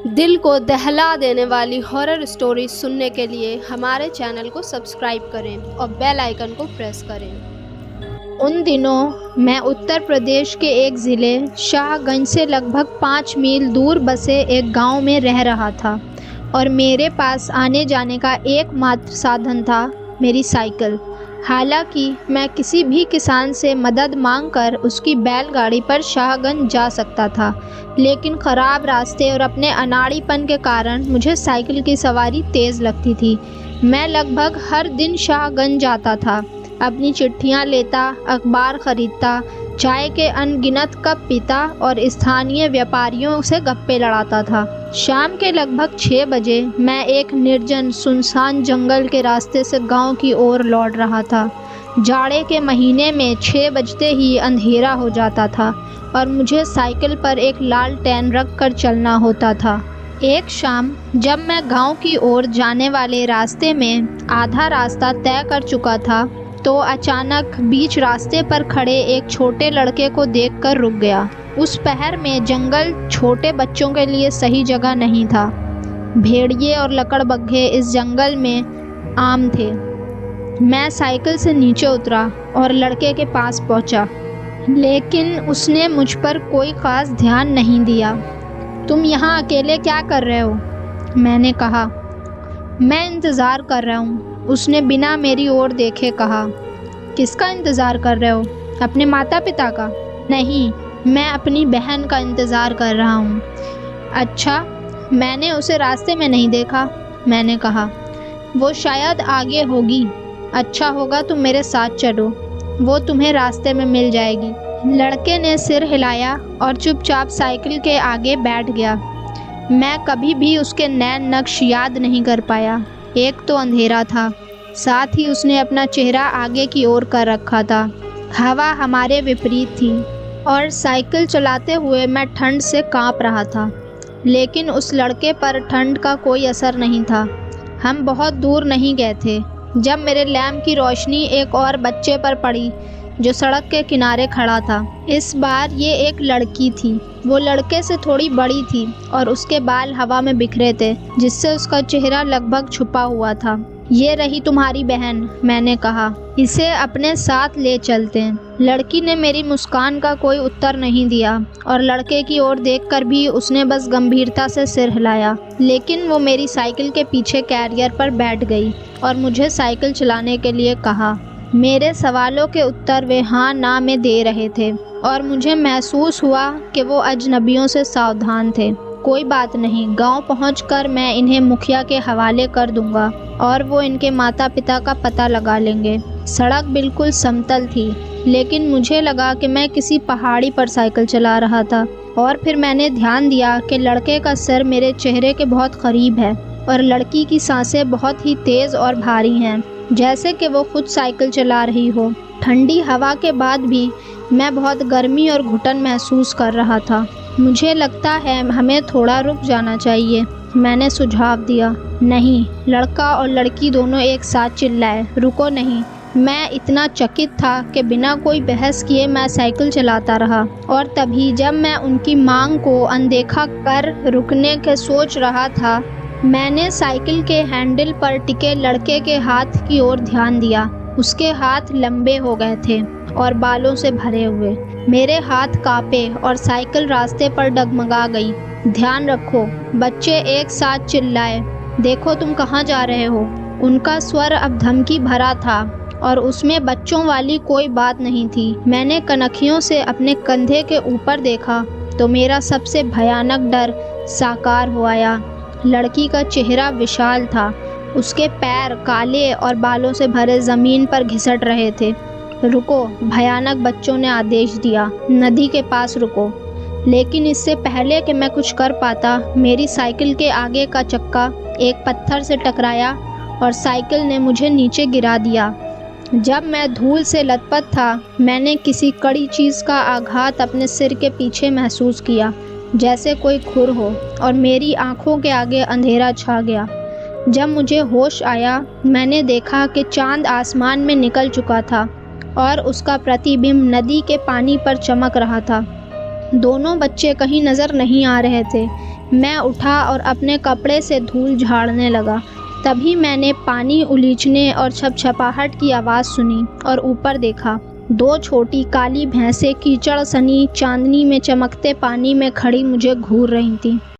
दिल को दहला देने वाली हॉरर स्टोरी सुनने के लिए हमारे चैनल को सब्सक्राइब करें और बेल आइकन को प्रेस करें। उन दिनों मैं उत्तर प्रदेश के एक ज़िले शाहगंज से लगभग 5 मील दूर बसे एक गांव में रह रहा था और मेरे पास आने जाने का एकमात्र साधन था मेरी साइकिल। हालांकि मैं किसी भी किसान से मदद मांगकर उसकी बैलगाड़ी पर शाहगंज जा सकता था, लेकिन ख़राब रास्ते और अपने अनाड़ीपन के कारण मुझे साइकिल की सवारी तेज़ लगती थी। मैं लगभग हर दिन शाहगंज जाता था, अपनी चिट्ठियाँ लेता, अखबार ख़रीदता, चाय के अनगिनत कप पीता और स्थानीय व्यापारियों से गप्पे लड़ाता था। शाम के लगभग 6 बजे मैं एक निर्जन सुनसान जंगल के रास्ते से गांव की ओर लौट रहा था। जाड़े के महीने में 6 बजते ही अंधेरा हो जाता था और मुझे साइकिल पर एक लालटेन रख कर चलना होता था। एक शाम जब मैं गांव की ओर जाने वाले रास्ते में आधा रास्ता तय कर चुका था तो अचानक बीच रास्ते पर खड़े एक छोटे लड़के को देखकर रुक गया। उस पहर में जंगल छोटे बच्चों के लिए सही जगह नहीं था। भेड़िए और लकड़बग्घे इस जंगल में आम थे। मैं साइकिल से नीचे उतरा और लड़के के पास पहुंचा, लेकिन उसने मुझ पर कोई ख़ास ध्यान नहीं दिया। तुम यहाँ अकेले क्या कर रहे हो? मैंने कहा। मैं इंतज़ार कर रहा हूँ, उसने बिना मेरी ओर देखे कहा। किसका इंतज़ार कर रहे हो? अपने माता पिता का? नहीं, मैं अपनी बहन का इंतज़ार कर रहा हूँ। अच्छा, मैंने उसे रास्ते में नहीं देखा, मैंने कहा। वो शायद आगे होगी। अच्छा होगा तुम मेरे साथ चलो, वो तुम्हें रास्ते में मिल जाएगी। लड़के ने सिर हिलाया और चुपचाप साइकिल के आगे बैठ गया। मैं कभी भी उसके नैन नक्श याद नहीं कर पाया। एक तो अंधेरा था, साथ ही उसने अपना चेहरा आगे की ओर कर रखा था। हवा हमारे विपरीत थी और साइकिल चलाते हुए मैं ठंड से कांप रहा था, लेकिन उस लड़के पर ठंड का कोई असर नहीं था। हम बहुत दूर नहीं गए थे जब मेरे लैंप की रोशनी एक और बच्चे पर पड़ी जो सड़क के किनारे खड़ा था। इस बार ये एक लड़की थी। वो लड़के से थोड़ी बड़ी थी और उसके बाल हवा में बिखरे थे, जिससे उसका चेहरा लगभग छुपा हुआ था। ये रही तुम्हारी बहन, मैंने कहा। इसे अपने साथ ले चलते हैं। लड़की ने मेरी मुस्कान का कोई उत्तर नहीं दिया और लड़के की ओर देखकर भी उसने बस गंभीरता से सिर हिलाया। लेकिन वो मेरी साइकिल के पीछे कैरियर पर बैठ गई और मुझे साइकिल चलाने के लिए कहा। मेरे सवालों के उत्तर वे हाँ ना में दे रहे थे और मुझे महसूस हुआ कि वो अजनबियों से सावधान थे। कोई बात नहीं, गांव पहुंचकर मैं इन्हें मुखिया के हवाले कर दूंगा और वो इनके माता पिता का पता लगा लेंगे। सड़क बिल्कुल समतल थी, लेकिन मुझे लगा कि मैं किसी पहाड़ी पर साइकिल चला रहा था। और फिर मैंने ध्यान दिया कि लड़के का सिर मेरे चेहरे के बहुत करीब है और लड़की की सांसें बहुत ही तेज़ और भारी हैं, जैसे कि वो खुद साइकिल चला रही हो। ठंडी हवा के बाद भी मैं बहुत गर्मी और घुटन महसूस कर रहा था। मुझे लगता है हमें थोड़ा रुक जाना चाहिए, मैंने सुझाव दिया। नहीं, लड़का और लड़की दोनों एक साथ चिल्लाए। रुको नहीं। मैं इतना चकित था कि बिना कोई बहस किए मैं साइकिल चलाता रहा और तभी जब मैं उनकी मांग को अनदेखा कर रुकने के सोच रहा था, मैंने साइकिल के हैंडल पर टिके लड़के के हाथ की ओर ध्यान दिया। उसके हाथ लंबे हो गए थे और बालों से भरे हुए। मेरे हाथ कांपे और साइकिल रास्ते पर डगमगा गई। ध्यान रखो, बच्चे एक साथ चिल्लाए। देखो तुम कहाँ जा रहे हो? उनका स्वर अब धमकी भरा था और उसमें बच्चों वाली कोई बात नहीं थी। मैंने कनखियों से अपने कंधे के ऊपर देखा तो मेरा सबसे भयानक डर साकार हो आया। लड़की का चेहरा विशाल था, उसके पैर काले और बालों से भरे ज़मीन पर घिसट रहे थे। रुको, भयानक बच्चों ने आदेश दिया। नदी के पास रुको। लेकिन इससे पहले कि मैं कुछ कर पाता, मेरी साइकिल के आगे का चक्का एक पत्थर से टकराया और साइकिल ने मुझे नीचे गिरा दिया। जब मैं धूल से लथपथ था, मैंने किसी कड़ी चीज़ का आघात अपने सिर के पीछे महसूस किया, जैसे कोई खुर हो, और मेरी आंखों के आगे अंधेरा छा गया। जब मुझे होश आया, मैंने देखा कि चांद आसमान में निकल चुका था और उसका प्रतिबिंब नदी के पानी पर चमक रहा था। दोनों बच्चे कहीं नज़र नहीं आ रहे थे। मैं उठा और अपने कपड़े से धूल झाड़ने लगा। तभी मैंने पानी उलीचने और छपछपाहट की आवाज़ सुनी और ऊपर देखा। 2 छोटी काली भैंसें कीचड़ सनी चांदनी में चमकते पानी में खड़ी मुझे घूर रही थीं।